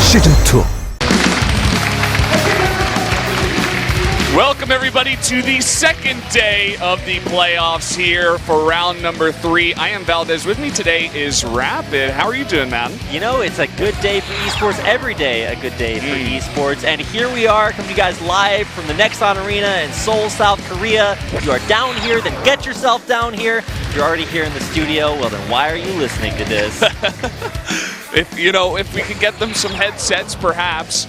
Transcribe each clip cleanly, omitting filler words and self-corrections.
시즌2. Welcome everybody to the second day of the playoffs here for round number 3. I am Valdez. With me today is Rapid. How are you doing, man? You know, it's a good day for esports. Every day a good day for esports. And here we are, coming to you guys live from the Nexon Arena in Seoul, South Korea. If you are down here, then get yourself down here. If you're already here in the studio, well then why are you listening to this? If we can get them some headsets, perhaps.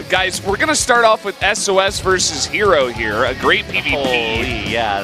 Guys, we're going to start off with SOS versus herO here, a great PvP. Holy, yeah,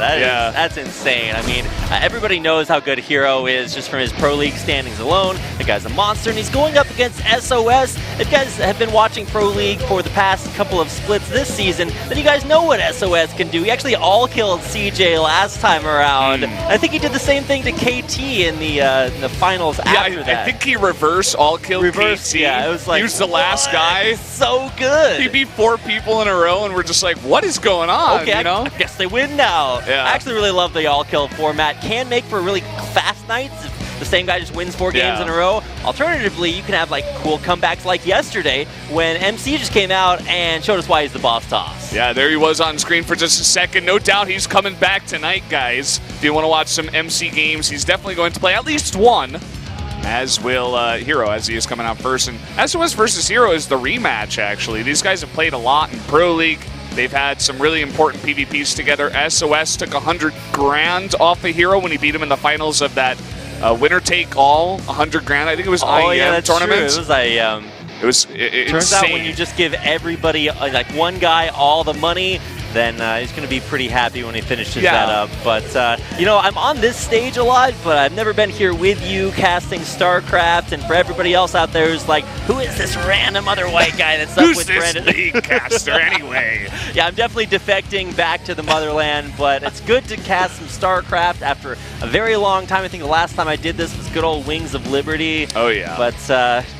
that's insane. I mean, everybody knows how good herO is just from his Pro League standings alone. The guy's a monster, and he's going up against SOS. If you guys have been watching Pro League for the past couple of splits this season, then you guys know what SOS can do. He actually all-killed CJ last time around. I think he did the same thing to KT in the finals after that. I think he reverse all-killed KT. Yeah, it was like, he was the last guy. So good. He beat 4 people in a row, and we're just like, what is going on? Okay, I guess they win now. Yeah. I actually really love the all-kill format. Can make for really fast nights if the same guy just wins 4 games in a row. Alternatively, you can have like cool comebacks like yesterday when MC just came out and showed us why he's the boss toss. Yeah, there he was on screen for just a second. No doubt he's coming back tonight, guys. If you want to watch some MC games, he's definitely going to play at least one. As will herO, as he is coming out first. And SOS versus herO is the rematch, actually. These guys have played a lot in Pro League. They've had some really important PvPs together. SOS took 100 grand off of herO when he beat him in the finals of that winner-take-all, 100 grand. I think it was IEM tournament. True. It was insane. Turns out when you just give everybody, like one guy, all the money, then he's going to be pretty happy when he finishes that up. But, I'm on this stage a lot, but I've never been here with you casting Starcraft. And for everybody else out there who's like, who is this random other white guy that's up with Brandon? Who's this league caster anyway? Yeah, I'm definitely defecting back to the motherland, but it's good to cast some Starcraft after a very long time. I think the last time I did this was good old Wings of Liberty. Oh, yeah. But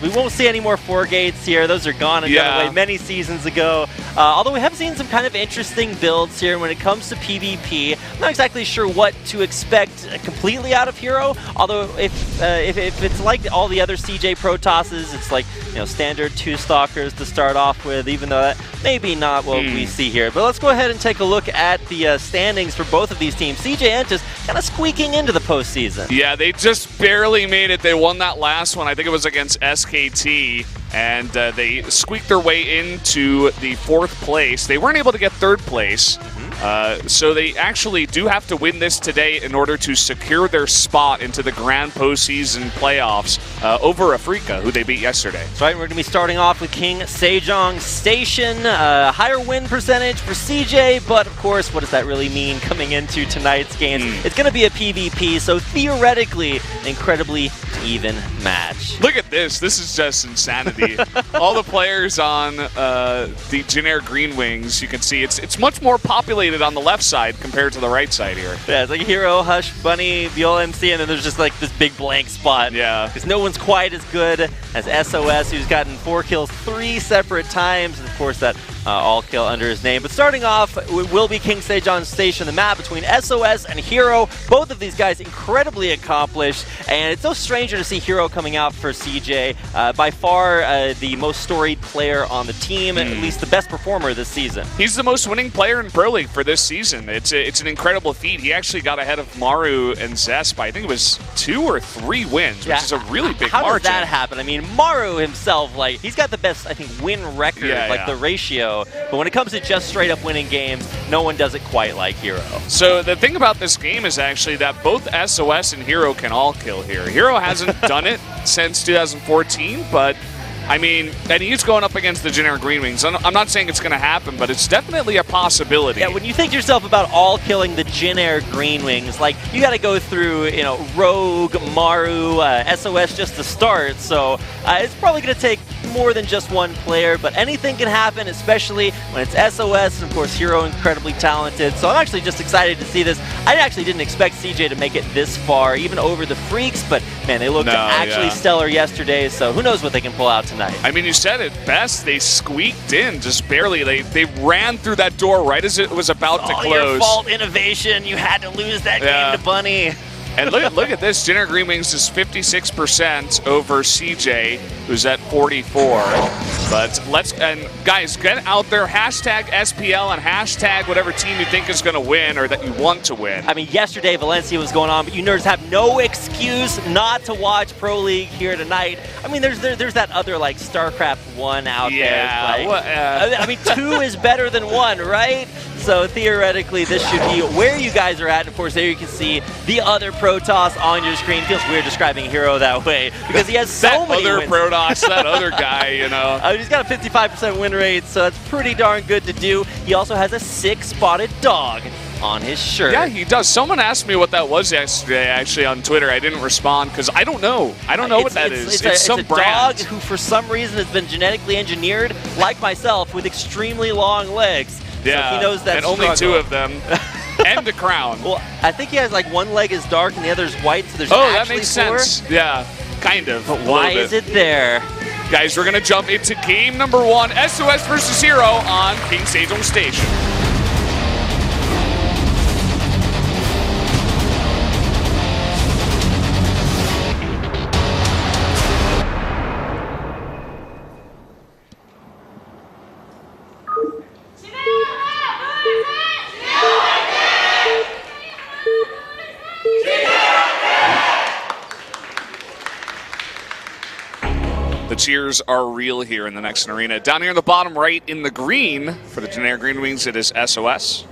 we won't see any more 4 gates here. Those are gone and done away many seasons ago. Although we have seen some kind of interesting builds here when it comes to PvP. I'm not exactly sure what to expect completely out of herO, although if it's like all the other CJ Pro tosses, it's like standard 2 stalkers to start off with, even though that maybe not what we see here. But let's go ahead and take a look at the standings for both of these teams. CJ Entus kind of squeaking into the postseason. Yeah, they just barely made it. They won that last one. I think it was against SKT. And they squeaked their way into the 4th place. They weren't able to get 3rd place. So they actually do have to win this today in order to secure their spot into the grand postseason playoffs over Africa, who they beat yesterday. That's right. We're going to be starting off with King Sejong Station. Higher win percentage for CJ, but of course, what does that really mean coming into tonight's games? It's going to be a PvP, so theoretically, incredibly even match. Look at this. This is just insanity. All the players on the generic Green Wings, you can see it's much more populated on the left side compared to the right side here. Yeah, it's like herO, Hush, Bunny, Viola MC, and then there's just like this big blank spot. Yeah. Because no one's quite as good as SOS, who's gotten 4 kills 3 separate times, and of course that all kill under his name. But starting off, it will be King Sejong Station, the map between SOS and herO. Both of these guys incredibly accomplished, and it's no stranger to see herO coming out for CJ. By far the most storied player on the team, at least the best performer this season. He's the most winning player in Pro League for this season. It's an incredible feat. He actually got ahead of Maru and Zest by I think it was 2 or 3 wins, which is a really big margin. How does that happen? I mean, Maru himself, like, he's got the best, I think, win record, the ratio. But when it comes to just straight up winning games, no one does it quite like herO. So the thing about this game is actually that both SOS and herO can all kill here. herO hasn't done it since 2014, but I mean, and he's going up against the generic Green Wings. I'm not saying it's going to happen, but it's definitely a possibility. Yeah, when you think to yourself about all killing the generic Green Wings, like, you got to go through, Rogue, Maru, SOS just to start. So it's probably going to take more than just one player, but anything can happen, especially when it's SOS, and of course herO incredibly talented. So I'm actually just excited to see this. I actually didn't expect CJ to make it this far, even over the Freaks, but man, they looked actually stellar yesterday, so who knows what they can pull out tonight. I mean, you said it best. They squeaked in just barely. They ran through that door right as it was about to close. All your fault, Innovation. You had to lose that game to Bunny. And look at this. Jenner Green Wings is 56% over CJ, who's at 44. But guys, get out there, hashtag SPL and hashtag whatever team you think is going to win or that you want to win. I mean, yesterday Valencia was going on, but you nerds have no excuse not to watch Pro League here tonight. I mean, there's that other like Starcraft 1 out there. I mean, 2 is better than 1, right? So theoretically, this should be where you guys are at. And of course, there you can see the other Protoss on your screen. Feels weird describing herO that way because he has so many other wins. Protoss, that other guy, you know. He's got a 55% win rate, so that's pretty darn good to do. He also has a 6-spotted dog on his shirt. Yeah, he does. Someone asked me what that was yesterday, actually, on Twitter. I didn't respond because I don't know. I don't know what that is. It's some brand. Dog who, for some reason, has been genetically engineered, like myself, with extremely long legs. Yeah, so he knows that and only 2 of them. And a crown. Well, I think he has like one leg is dark and the other is white, so there's that makes 4. sense. Yeah, kind of. But why is it there? Guys, we're going to jump into game number 1, SOS versus herO on King Sejong Station. The cheers are real here in the next arena. Down here in the bottom right in the green for the Jenner Green Wings, it is SOS.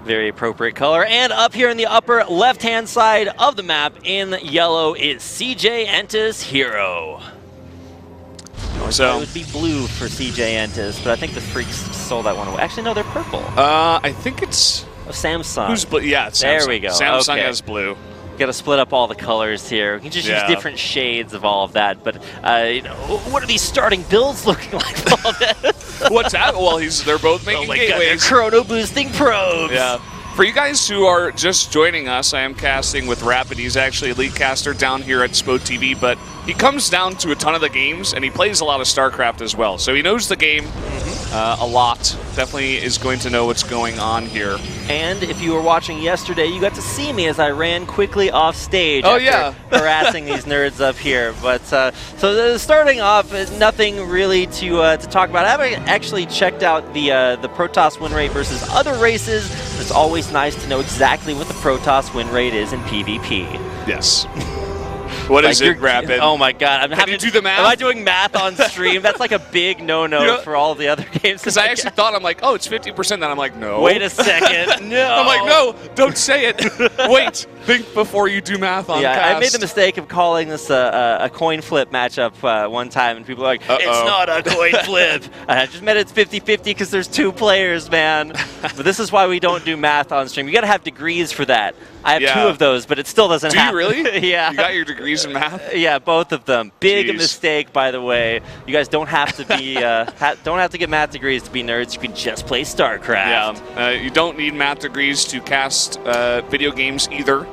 Very appropriate color. And up here in the upper left-hand side of the map in yellow is CJ Entis herO. So it would be blue for CJ Entis, but I think the Freaks stole that one away. Actually, no, they're purple. I think it's... Samsung. Who's blue? Yeah, it's Samsung. There we go. Samsung okay. has blue. Got to split up all the colors here. We can just use different shades of all of that. But you know, what are these starting builds looking like for all this? What's that? Well, they're both making gateways. God, they're chrono boosting probes. Yeah. For you guys who are just joining us, I am casting with Rapid. He's actually a lead caster down here at SPL2016, but he comes down to a ton of the games, and he plays a lot of Starcraft as well. So he knows the game a lot. Definitely is going to know what's going on here. And if you were watching yesterday, you got to see me as I ran quickly off stage after harassing these nerds up here. But so starting off, nothing really to talk about. I haven't actually checked out the Protoss win rate versus other races. It's always nice to know exactly what the Protoss win rate is in PvP. Yes. What is it, Rapid? Oh my God! Can you do the math? Am I doing math on stream? That's like a big no-no for all the other games. Because I actually thought, I'm like, oh, it's 50%. Then I'm like, no. Wait a second. No. I'm like, no, don't say it. Wait, think before you do math on cast. I made the mistake of calling this a coin flip matchup one time, and people are like, it's not a coin flip. I just meant it's 50-50 because there's 2 players, man. But this is why we don't do math on stream. You got to have degrees for that. I have 2 of those, but it still doesn't happen. Do you really? Yeah. You got your degrees in math? Yeah, both of them. Big mistake, by the way. You guys don't have to be don't have to get math degrees to be nerds. You can just play StarCraft. Yeah. You don't need math degrees to cast video games either.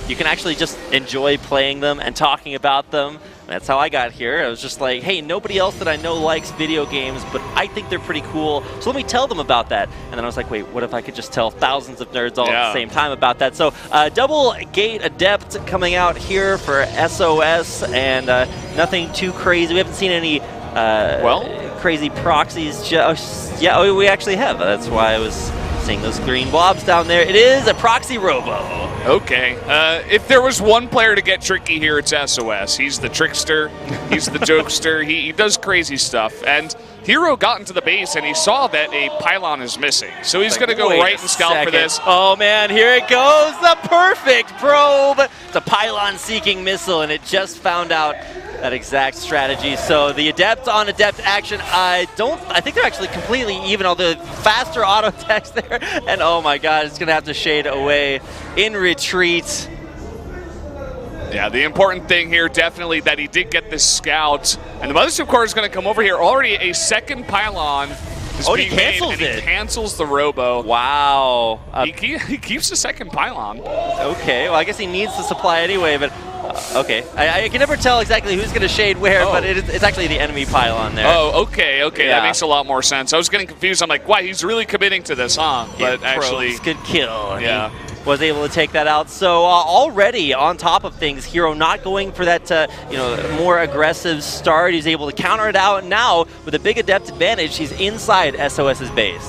You can actually just enjoy playing them and talking about them. That's how I got here. I was just like, hey, nobody else that I know likes video games, but I think they're pretty cool, so let me tell them about that. And then I was like, wait, what if I could just tell thousands of nerds all at the same time about that? So double gate adept coming out here for SOS, and nothing too crazy. We haven't seen any crazy proxies. Yeah, we actually have. That's why I was seeing those green blobs down there. It is a proxy robo. Okay. If there was one player to get tricky here, it's SOS. He's the trickster. He's the jokester. He does crazy stuff. And herO got into the base, and he saw that a pylon is missing. So he's going to go right and scout for this. Oh, man, here it goes. The perfect probe. It's a pylon-seeking missile, and it just found out that exact strategy. So the adept on adept action, I think they're actually completely even, although faster auto text there. And oh my God, it's gonna have to shade away in retreat. Yeah, the important thing here definitely that he did get this scout. And the Mothership Core is gonna come over here. Already a second pylon is being made, and he cancels the robo. Wow. He keeps the second pylon. Okay, well I guess he needs the supply anyway, but okay. I can never tell exactly who's going to shade where, but it's actually the enemy pylon there. Oh, okay, that makes a lot more sense. I was getting confused. I'm like, wow, he's really committing to this, huh? Yeah, but actually, good kill. Yeah. was able to take that out. So already on top of things, herO not going for that more aggressive start. He's able to counter it out, and now with a big adept advantage, he's inside sOs's base.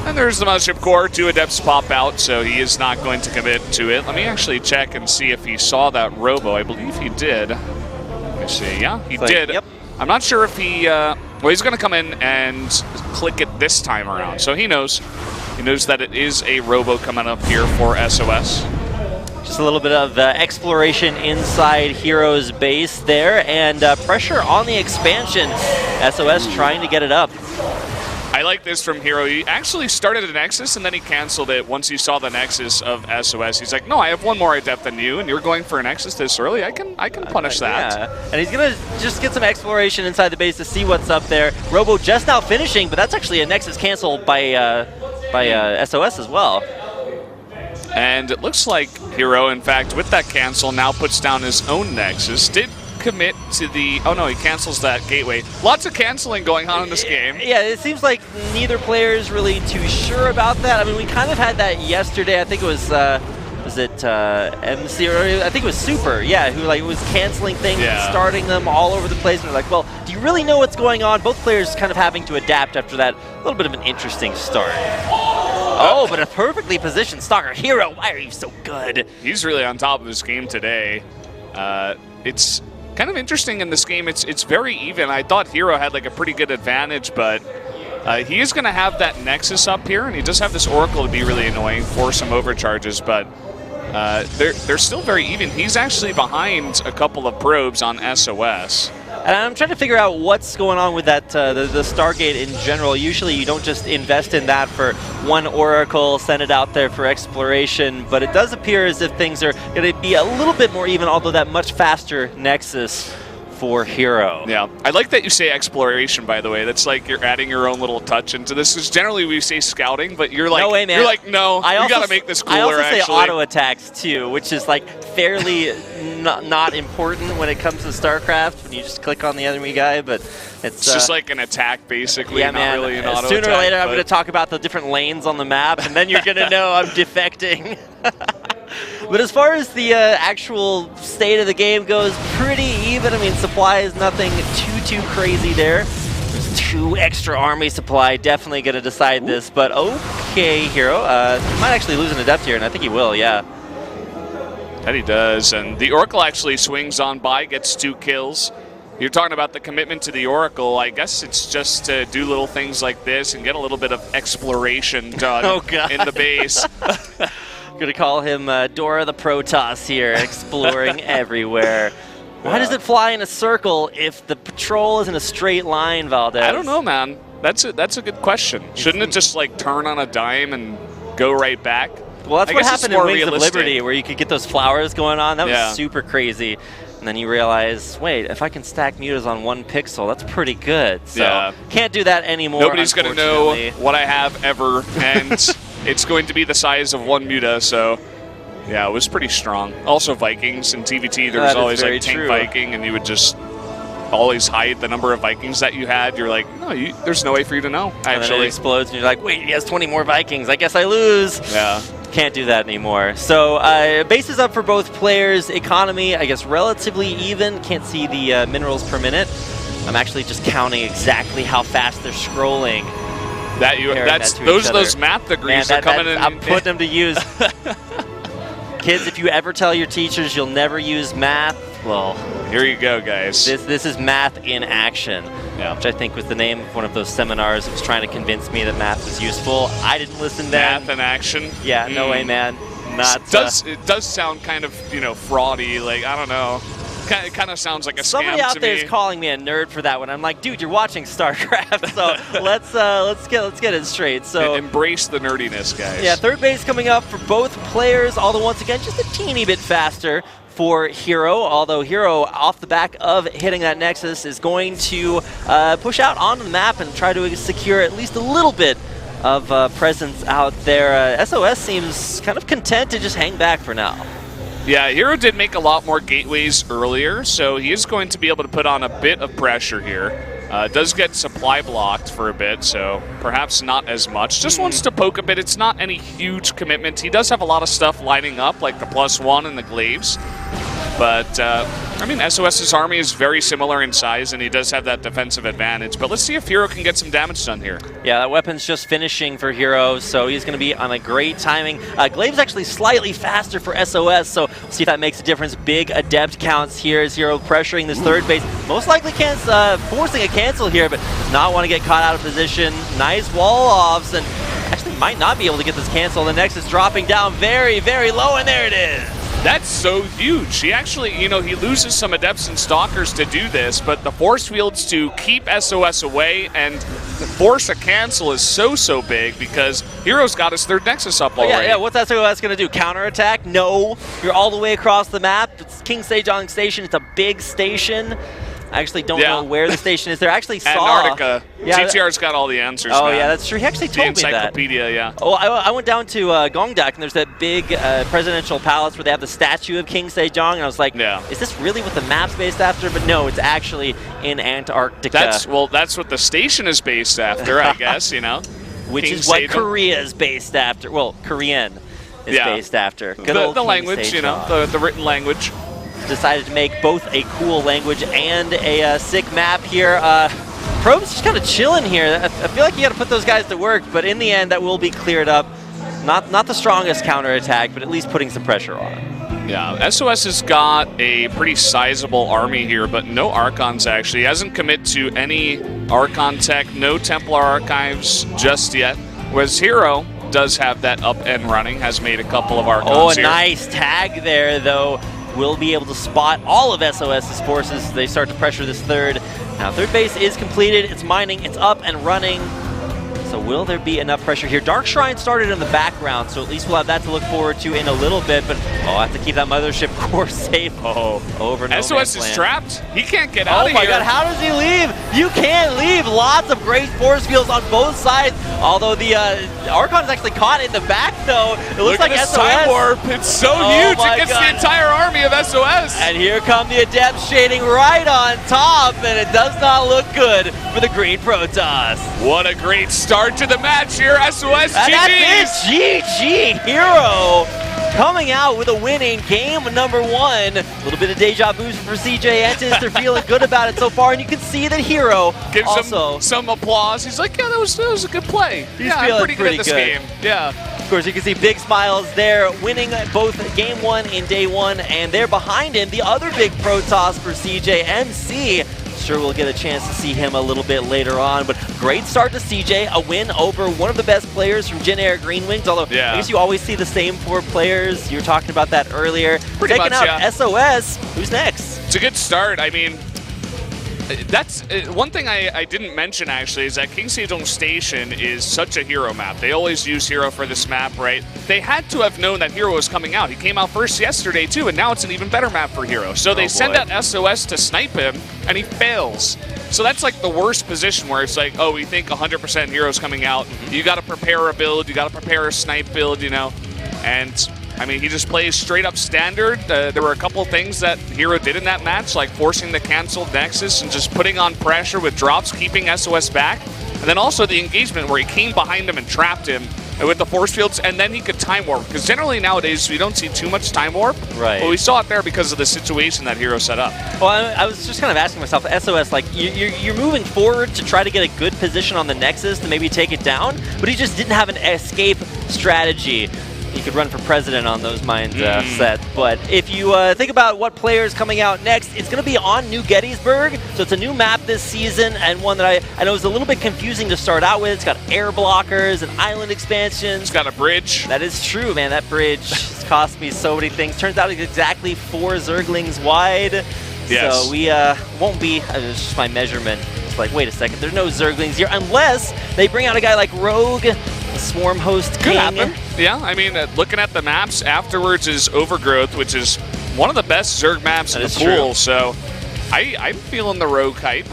And there's the Mothership Core. 2 adepts pop out, so he is not going to commit to it. Let me actually check and see if he saw that robo. I believe he did. Let me see. Yeah, he did. Yep. I'm not sure if he... well, he's going to come in and click it this time around. So he knows. He knows that it is a robo coming up here for sOs. Just a little bit of exploration inside herO's base there, and pressure on the expansion. sOs trying to get it up. I like this from herO. He actually started a Nexus, and then he canceled it once he saw the Nexus of sOs. He's like, no, I have one more adept than you, and you're going for a Nexus this early. I can punish that. Yeah. And he's going to just get some exploration inside the base to see what's up there. Robo just now finishing, but that's actually a Nexus cancel by sOs as well. And it looks like herO, in fact, with that cancel, now puts down his own Nexus. Did commit to the... Oh, no, he cancels that gateway. Lots of canceling going on in this game. Yeah, it seems like neither player is really too sure about that. I mean, we kind of had that yesterday. I think it was it MC, or I think it was Super, yeah, who was canceling things and starting them all over the place. And they're like, well, do you really know what's going on? Both players kind of having to adapt after that little bit of an interesting start. Oh, but a perfectly positioned stalker. herO, why are you so good? He's really on top of his game today. It's kind of interesting in this game. It's very even. I thought herO had a pretty good advantage, but he is going to have that Nexus up here, and he does have this Oracle to be really annoying for some overcharges, but they're still very even. He's actually behind a couple of probes on sOs. And I'm trying to figure out what's going on with that the Stargate in general. Usually you don't just invest in that for one Oracle, send it out there for exploration, but it does appear as if things are going to be a little bit more even, although that much faster Nexus for herO. Yeah, I like that you say exploration, by the way. That's like you're adding your own little touch into this. Because generally we say scouting, but you're like, no way, man. You're like, no, we got to make this cooler, I also actually. say auto attacks, too, which is fairly not important when it comes to Starcraft, when you just click on the enemy guy, but it's just like an attack, basically, yeah, not man. really an auto Sooner attack, or later, I'm going to talk about the different lanes on the map, and then you're going to know I'm defecting. But as far as the actual state of the game goes, pretty even. I mean, supply is nothing too crazy there. There's 2 extra army supply, definitely going to decide this. But okay, herO. He might actually lose an adept here, and I think he will, yeah. That he does, and the Oracle actually swings on by, gets 2 kills. You're talking about the commitment to the Oracle. I guess it's just to do little things like this and get a little bit of exploration done in the base. Gonna call him Dora the Protoss here, exploring everywhere. Why does it fly in a circle if the patrol is in a straight line, Valdez? I don't know, man. That's a good question. Shouldn't it just turn on a dime and go right back? Well, that's what happened in Wings of Liberty, where you could get those flowers going on. That was super crazy. And then you realize, wait, if I can stack mutas on 1 pixel, that's pretty good. So can't do that anymore. Nobody's going to know what I have ever, and it's going to be the size of 1 muta, so yeah, it was pretty strong. Also Vikings in TVT, there was always Tank Viking, and you would just always hide the number of Vikings that you had. You're like, no, there's no way for you to know, actually. And then it explodes, and you're like, wait, he has 20 more Vikings. I guess I lose. Yeah. Can't do that anymore. So base is up for both players. Economy, I guess, relatively even. Can't see the minerals per minute. I'm actually just counting exactly how fast they're scrolling. Those math degrees are coming in. I'm putting them to use. Kids, if you ever tell your teachers you'll never use math, well, here you go, guys. This is math in action. Yeah. Which I think was the name of one of those seminars that was trying to convince me that math was useful. I didn't listen then. Math in action? Yeah, no way, man. It does sound kind of, fraudy. I don't know. It kind of sounds like a scam to me. Somebody out there is calling me a nerd for that one. I'm like, dude, you're watching Starcraft, so let's get it straight. So embrace the nerdiness, guys. Yeah, third base coming up for both players, although once again just a teeny bit faster for herO, although herO, off the back of hitting that Nexus, is going to push out onto the map and try to secure at least a little bit of presence out there. sOs seems kind of content to just hang back for now. Yeah, herO did make a lot more gateways earlier, so he is going to be able to put on a bit of pressure here. Does get supply blocked for a bit, so perhaps not as much. Just wants to poke a bit. It's not any huge commitment. He does have a lot of stuff lining up, like the +1 and the glaives. But, I mean, sOs's army is very similar in size, and he does have that defensive advantage. But let's see if herO can get some damage done here. Yeah, that weapon's just finishing for herO, so he's going to be on a great timing. Glaive's actually slightly faster for sOs, so we'll see if that makes a difference. Big adept counts here as herO pressuring this third base. Most likely forcing a cancel here, but does not want to get caught out of position. Nice wall-offs, and actually might not be able to get this cancel. The Nexus dropping down very, very low, and there it is. That's so huge. He actually, you know, he loses some Adepts and Stalkers to do this, but the force fields to keep sOs away and force a cancel is so big because herO's got his third Nexus up already. Yeah, what's sOs going to do? Counterattack? No. You're all the way across the map. It's King Sejong Station. It's a big station. I actually don't know where the station is. There actually saw Antarctica. GTR's got all the answers. Oh, man. yeah, that's true. He actually told me that. The encyclopedia, yeah. Oh, I went down to Gongdak, and there's that big presidential palace where they have the statue of King Sejong, and I was like, is this really what the map's based after? But no, it's actually in Antarctica. That's what the station is based after, I guess, you know. Which King is what Sejong. Korea is based after. Well, Korean is based after. Good old the King language, Sejong. you know, the written language. Decided to make both a cool language and a sick map here. Probe's just kind of chilling here. I feel like you got to put those guys to work, but in the end, that will be cleared up. Not the strongest counterattack, but at least putting some pressure on it. Yeah, sOs has got a pretty sizable army here, but no Archons actually. He hasn't committed to any Archon tech, no Templar Archives just yet. Whereas herO does have that up and running, has made a couple of Archons here. Nice tag there, though. Will be able to spot all of sOs's forces as they start to pressure this third. Now, third base is completed. It's mining. It's up and running. So will there be enough pressure here? Dark Shrine started in the background, so at least we'll have that to look forward to in a little bit. But I have to keep that mothership core safe. Over no sOs is trapped. He can't get out of here. Oh my god, how does he leave? You can't leave. Lots of great force fields on both sides. Although the Archon is actually caught in the back, though. It looks like this sOs. time warp. It's so huge. It gets the entire army of sOs. And here come the Adepts shading right on top, and it does not look good for the Green Protoss. What a great start to the match here. sOs, GG's. GG herO coming out with a win in game number 1. A little bit of deja vu for CJ Entis. They're feeling good about it so far, and you can see that herO gives also him some applause. He's like, yeah, that was a good play. He's feeling I'm pretty good at this game. Yeah. Of course, you can see big smiles there, winning both game 1 in day 1, and there behind him, the other big Protoss for CJ, MC. Sure we'll get a chance to see him a little bit later on, but great start to CJ, a win over one of the best players from Jin Air Green Wings, although I guess you always see the same 4 players. You were talking about that earlier. Pretty Taking much, out sOs. Who's next? It's a good start. I mean, that's one thing I didn't mention actually is that King Sejong Station is such a herO map. They always use herO for this map, right? They had to have known that herO was coming out. He came out first yesterday too, and now it's an even better map for herO. So they send out sOs to snipe him, and he fails. So that's like the worst position where it's like, oh, we think 100% herO's coming out. You got to prepare a build, you got to prepare a snipe build, you know, and I mean, he just plays straight up standard. There were a couple of things that herO did in that match, like forcing the canceled Nexus and just putting on pressure with drops, keeping sOs back. And then also the engagement where he came behind him and trapped him with the force fields, and then he could time warp. Because generally nowadays, we don't see too much time warp. Right. But we saw it there because of the situation that herO set up. Well, I was just kind of asking myself, sOs, like, you're moving forward to try to get a good position on the Nexus to maybe take it down, but he just didn't have an escape strategy. He could run for president on those mines set. But if you think about what players coming out next, it's going to be on New Gettysburg. So it's a new map this season, and one that I know is a little bit confusing to start out with. It's got air blockers and island expansions. It's got a bridge. That is true, man. That bridge has cost me so many things. Turns out it's exactly 4 Zerglings wide. Yes. So we won't be, it's just my measurement. It's like, wait a second, there's no Zerglings here, unless they bring out a guy like Rogue, the Swarm Host King. Could happen. Yeah, I mean, looking at the maps, afterwards is Overgrowth, which is one of the best Zerg maps in the pool. True. So I'm feeling the Rogue hype.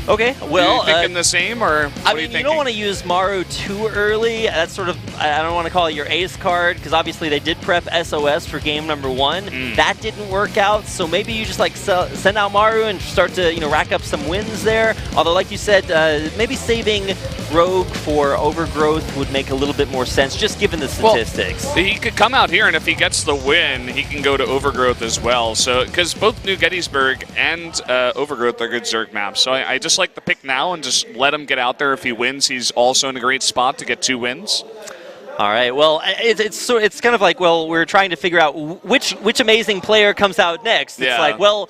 Okay, well, you thinking the same, or what I are mean, you you don't want to use Maru too early. That's sort of, I don't want to call it your ace card, because obviously they did prep SOS for game number 1. That didn't work out, so maybe you just like send out Maru and start to rack up some wins there. Although, like you said, maybe saving Rogue for Overgrowth would make a little bit more sense, just given the statistics. Well, he could come out here, and if he gets the win, he can go to Overgrowth as well. So, because both New Gettysburg and Overgrowth are good Zerg maps, so I just like the pick now and just let him get out there. If he wins, he's also in a great spot to get 2 wins. All right. Well, it's kind of like, well, we're trying to figure out which amazing player comes out next. It's like, well,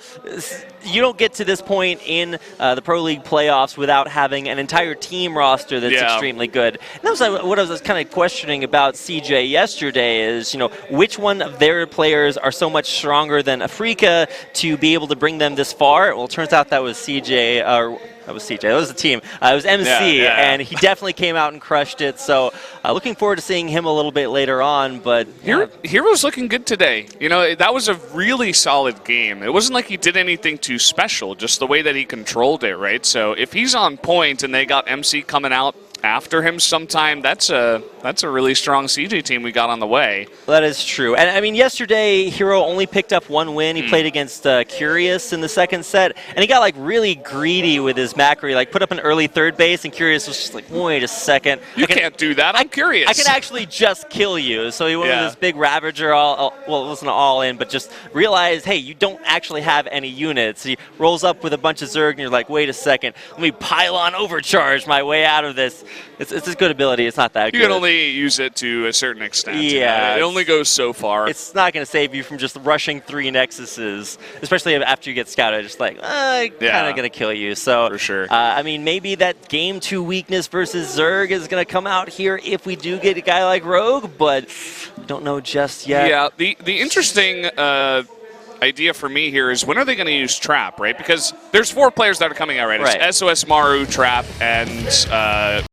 you don't get to this point in the Pro League playoffs without having an entire team roster that's extremely good. And that was what I was kind of questioning about CJ yesterday is, which one of their players are so much stronger than Afrika to be able to bring them this far? Well, it turns out that was CJ. That was CJ. That was the team. It was MC, and he definitely came out and crushed it. So looking forward to seeing him a little bit later on. But herO's looking good today. That was a really solid game. It wasn't like he did anything too special, just the way that he controlled it, right? So if he's on point and they got MC coming out after him sometime, that's a really strong CJ team we got on the way. That is true. And I mean, yesterday herO only picked up 1 win. He played against Curious in the second set, and he got like really greedy with his macro. He like put up an early third base, and Curious was just like, wait a second, you can't do that. I'm Curious. I can actually just kill you. So he went with this big Ravager. Well, it wasn't all in, but just realized, hey, you don't actually have any units. He rolls up with a bunch of Zerg, and you're like, wait a second, let me pylon overcharge my way out of this. It's a good ability. It's not that good. You can only use it to a certain extent. Yeah. It only goes so far. It's not going to save you from just rushing 3 Nexuses, especially after you get scouted. Just like, kind of going to kill you. So, for sure. I mean, maybe that game 2 weakness versus Zerg is going to come out here if we do get a guy like Rogue, but don't know just yet. Yeah, the interesting idea for me here is when are they going to use Trap, right? Because there's 4 players that are coming out, right? It's SOS, Maru, Trap, and